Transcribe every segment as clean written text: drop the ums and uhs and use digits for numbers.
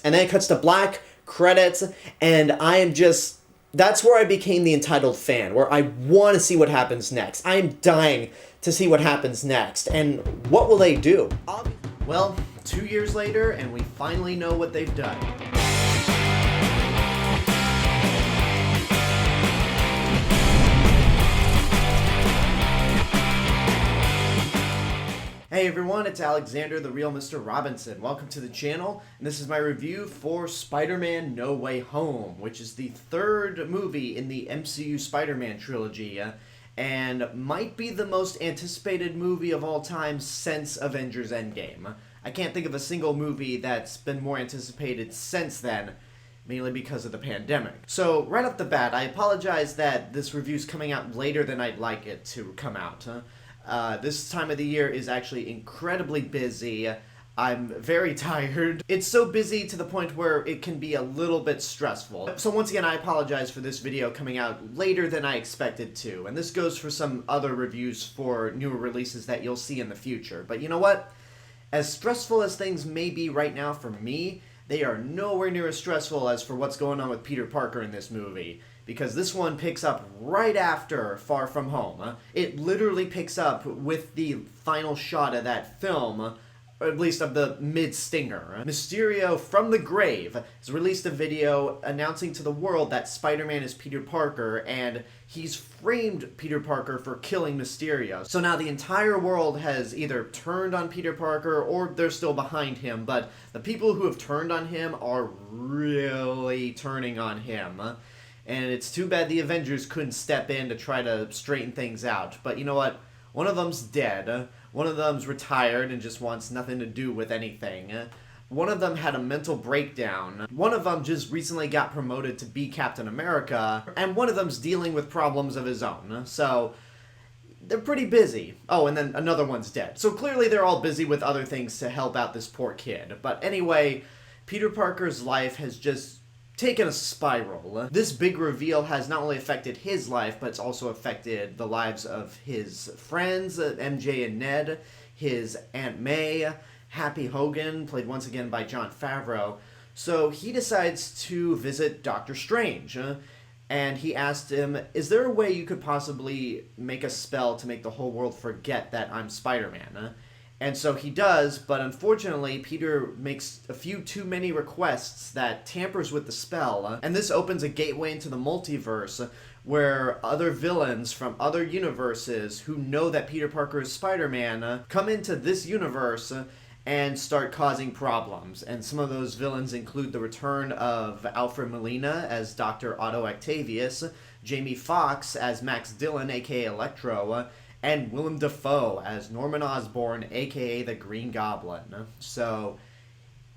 And then it cuts to black, credits, and I am just... That's where I became the entitled fan, where I want to see what happens next. I am dying to see what happens next. And what will they do? Well, 2 years later, and we finally know what they've done. Hey everyone, it's Alexander, the real Mr. Robinson. Welcome to the channel, and this is my review for Spider-Man No Way Home, which is the third movie in the MCU Spider-Man trilogy, and might be the most anticipated movie of all time since Avengers Endgame. I can't think of a single movie that's been more anticipated since then, mainly because of the pandemic. So, right off the bat, I apologize that this review's coming out later than I'd like it to come out. This time of the year is actually incredibly busy. I'm very tired. It's so busy to the point where it can be a little bit stressful. So once again, I apologize for this video coming out later than I expected to. And this goes for some other reviews for newer releases that you'll see in the future. But you know what? As stressful as things may be right now for me, they are nowhere near as stressful as for what's going on with Peter Parker in this movie. Because this one picks up right after Far From Home. It literally picks up with the final shot of that film, or at least of the mid-stinger. Mysterio from the grave has released a video announcing to the world that Spider-Man is Peter Parker, and he's framed Peter Parker for killing Mysterio. So now the entire world has either turned on Peter Parker or they're still behind him, but the people who have turned on him are really turning on him. And it's too bad the Avengers couldn't step in to try to straighten things out. But you know what? One of them's dead. One of them's retired and just wants nothing to do with anything. One of them had a mental breakdown. One of them just recently got promoted to be Captain America. And one of them's dealing with problems of his own. So, they're pretty busy. Oh, and then another one's dead. So clearly they're all busy with other things to help out this poor kid. But anyway, Peter Parker's life has just taken a spiral. This big reveal has not only affected his life, but it's also affected the lives of his friends, MJ and Ned, his Aunt May, Happy Hogan, played once again by Jon Favreau. So he decides to visit Doctor Strange, and he asked him, is there a way you could possibly make a spell to make the whole world forget that I'm Spider-Man? And so he does, but unfortunately, Peter makes a few too many requests that tampers with the spell, and this opens a gateway into the multiverse, where other villains from other universes who know that Peter Parker is Spider-Man come into this universe and start causing problems. And some of those villains include the return of Alfred Molina as Dr. Otto Octavius, Jamie Foxx as Max Dillon, aka Electro, and Willem Dafoe as Norman Osborn, aka the Green Goblin. So,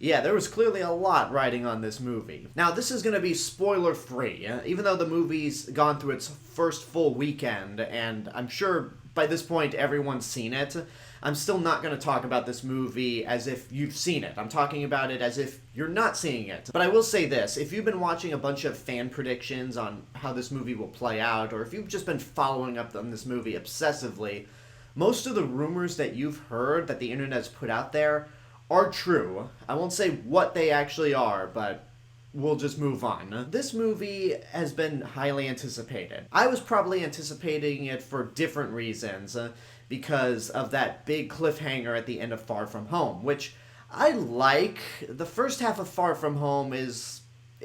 yeah, there was clearly a lot riding on this movie. Now, this is going to be spoiler-free, even though the movie's gone through its first full weekend, and I'm sure by this point everyone's seen it. I'm still not going to talk about this movie as if you've seen it. I'm talking about it as if you're not seeing it. But I will say this, if you've been watching a bunch of fan predictions on how this movie will play out, or if you've just been following up on this movie obsessively, most of the rumors that you've heard that the internet's put out there are true. I won't say what they actually are, but we'll just move on. This movie has been highly anticipated. I was probably anticipating it for different reasons, because of that big cliffhanger at the end of Far From Home, which I like. The first half of Far From Home it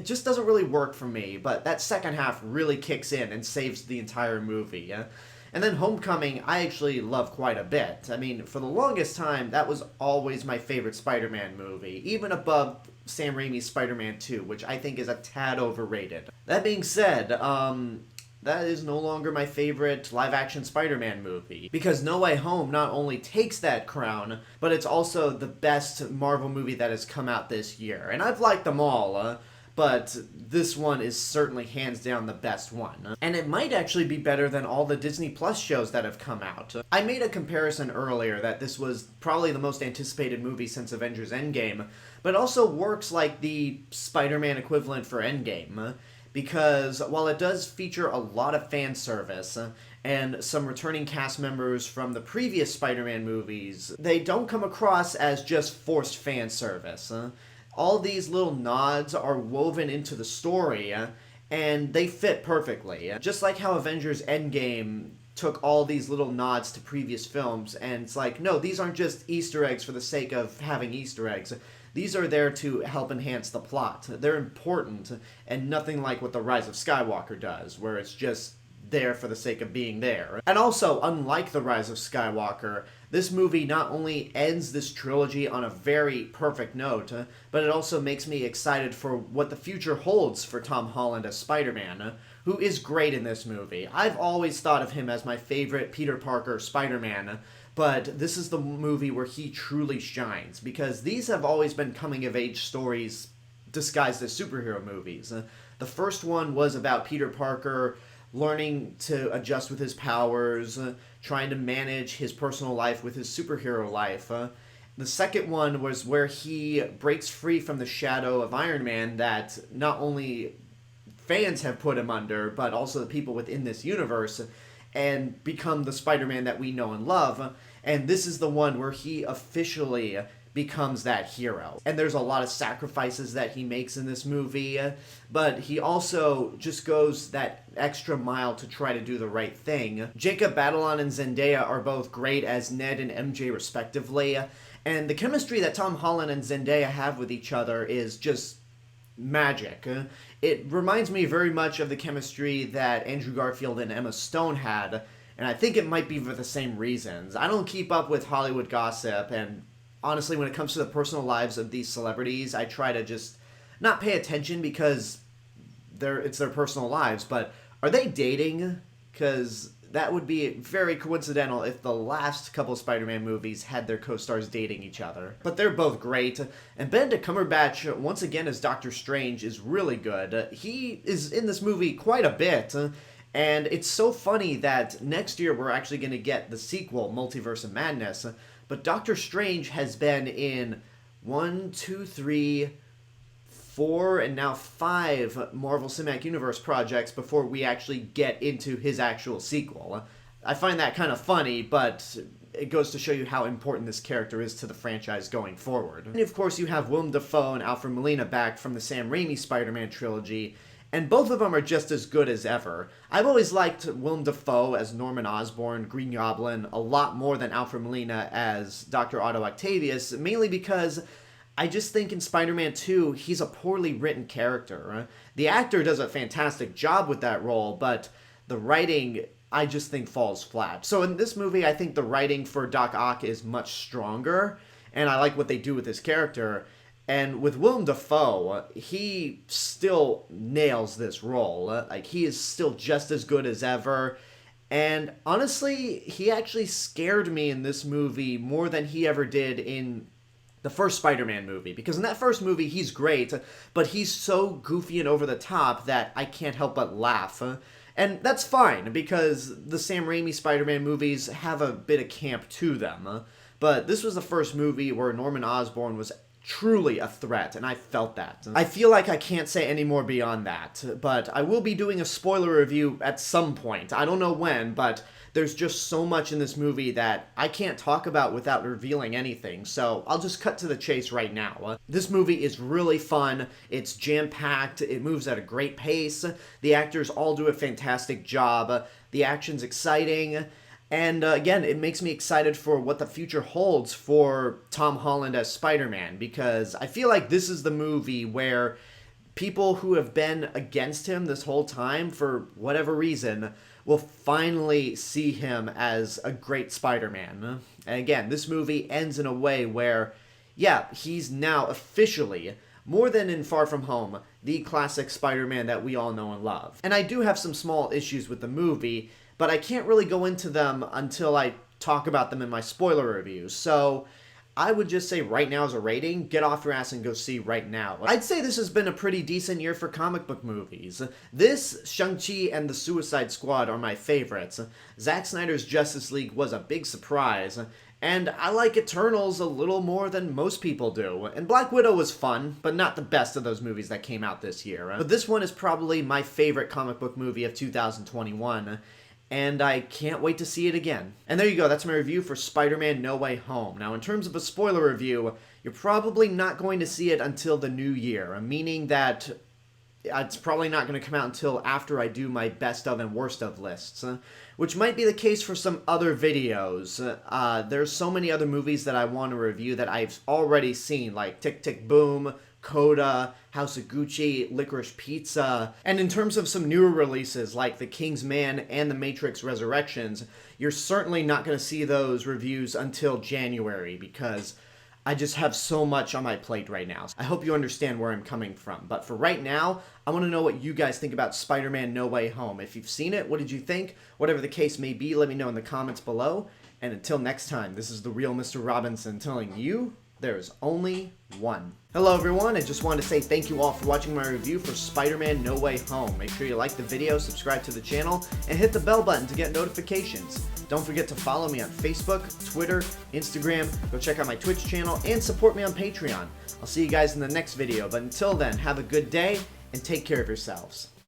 just doesn't really work for me, but that second half really kicks in and saves the entire movie. And then Homecoming, I actually love quite a bit. I mean, for the longest time, that was always my favorite Spider-Man movie, even above Sam Raimi's Spider-Man 2, which I think is a tad overrated. That being said, that is no longer my favorite live-action Spider-Man movie, because No Way Home not only takes that crown, but it's also the best Marvel movie that has come out this year. And I've liked them all, but this one is certainly hands down the best one. And it might actually be better than all the Disney Plus shows that have come out. I made a comparison earlier that this was probably the most anticipated movie since Avengers Endgame, but it also works like the Spider-Man equivalent for Endgame. Because while it does feature a lot of fan service and some returning cast members from the previous Spider-Man movies, they don't come across as just forced fan service. all these little nods are woven into the story, and they fit perfectly. Just like how Avengers Endgame took all these little nods to previous films, and it's like, no, these aren't just Easter eggs for the sake of having Easter eggs. These are there to help enhance the plot. They're important, and nothing like what The Rise of Skywalker does, where it's just there for the sake of being there. And also, unlike The Rise of Skywalker, this movie not only ends this trilogy on a very perfect note, but it also makes me excited for what the future holds for Tom Holland as Spider-Man, who is great in this movie. I've always thought of him as my favorite Peter Parker Spider-Man, but this is the movie where he truly shines, because these have always been coming-of-age stories disguised as superhero movies. The first one was about Peter Parker learning to adjust with his powers, trying to manage his personal life with his superhero life. The second one was where he breaks free from the shadow of Iron Man that not only fans have put him under, but also the people within this universe, and become the Spider-Man that we know and love. And this is the one where he officially becomes that hero. And there's a lot of sacrifices that he makes in this movie, but he also just goes that extra mile to try to do the right thing. Jacob Batalon and Zendaya are both great as Ned and MJ respectively, and the chemistry that Tom Holland and Zendaya have with each other is just magic. It reminds me very much of the chemistry that Andrew Garfield and Emma Stone had, and I think it might be for the same reasons. I don't keep up with Hollywood gossip, and honestly, when it comes to the personal lives of these celebrities, I try to just not pay attention because it's their personal lives, but are they dating? Because that would be very coincidental if the last couple Spider-Man movies had their co-stars dating each other. But they're both great, and Benedict Cumberbatch, once again as Doctor Strange, is really good. He is in this movie quite a bit, and it's so funny that next year we're actually going to get the sequel, Multiverse of Madness, but Doctor Strange has been in 1, 2, 3, 4, and now 5 Marvel Cinematic Universe projects before we actually get into his actual sequel. I find that kind of funny, but it goes to show you how important this character is to the franchise going forward. And of course you have Willem Dafoe and Alfred Molina back from the Sam Raimi Spider-Man trilogy, and both of them are just as good as ever. I've always liked Willem Dafoe as Norman Osborn, Green Goblin, a lot more than Alfred Molina as Dr. Otto Octavius, mainly because I just think in Spider-Man 2, he's a poorly written character. The actor does a fantastic job with that role, but the writing, I just think, falls flat. So in this movie, I think the writing for Doc Ock is much stronger, and I like what they do with his character. And with Willem Dafoe, he still nails this role. Like, he is still just as good as ever. And honestly, he actually scared me in this movie more than he ever did in the first Spider-Man movie. Because in that first movie, he's great, but he's so goofy and over the top that I can't help but laugh. And that's fine, because the Sam Raimi Spider-Man movies have a bit of camp to them. But this was the first movie where Norman Osborn was truly a threat, and I felt that. I feel like I can't say any more beyond that, but I will be doing a spoiler review at some point. I don't know when, but there's just so much in this movie that I can't talk about without revealing anything, so I'll just cut to the chase right now. This movie is really fun, it's jam-packed, it moves at a great pace, the actors all do a fantastic job, the action's exciting, and again, it makes me excited for what the future holds for Tom Holland as Spider-Man, because I feel like this is the movie where people who have been against him this whole time, for whatever reason, will finally see him as a great Spider-Man. And again, this movie ends in a way where, yeah, he's now officially, more than in Far From Home, the classic Spider-Man that we all know and love. And I do have some small issues with the movie, but I can't really go into them until I talk about them in my spoiler reviews. So I would just say right now as a rating, get off your ass and go see right now. I'd say this has been a pretty decent year for comic book movies. This, Shang-Chi, and The Suicide Squad are my favorites. Zack Snyder's Justice League was a big surprise, and I like Eternals a little more than most people do. And Black Widow was fun, but not the best of those movies that came out this year. But this one is probably my favorite comic book movie of 2021. And I can't wait to see it again. And there you go, that's my review for Spider-Man No Way Home. Now, in terms of a spoiler review, you're probably not going to see it until the new year, meaning that it's probably not going to come out until after I do my best of and worst of lists, which might be the case for some other videos. There's so many other movies that I want to review that I've already seen, like Tick Tick Boom, Coda, House of Gucci, Licorice Pizza. And in terms of some newer releases like The King's Man and The Matrix Resurrections, you're certainly not going to see those reviews until January because I just have so much on my plate right now. I hope you understand where I'm coming from. But for right now, I want to know what you guys think about Spider-Man No Way Home. If you've seen it, what did you think? Whatever the case may be, let me know in the comments below. And until next time, this is the real Mr. Robinson telling you there's only one. Hello everyone, I just wanted to say thank you all for watching my review for Spider-Man No Way Home. Make sure you like the video, subscribe to the channel, and hit the bell button to get notifications. Don't forget to follow me on Facebook, Twitter, Instagram, go check out my Twitch channel, and support me on Patreon. I'll see you guys in the next video, but until then, have a good day, and take care of yourselves.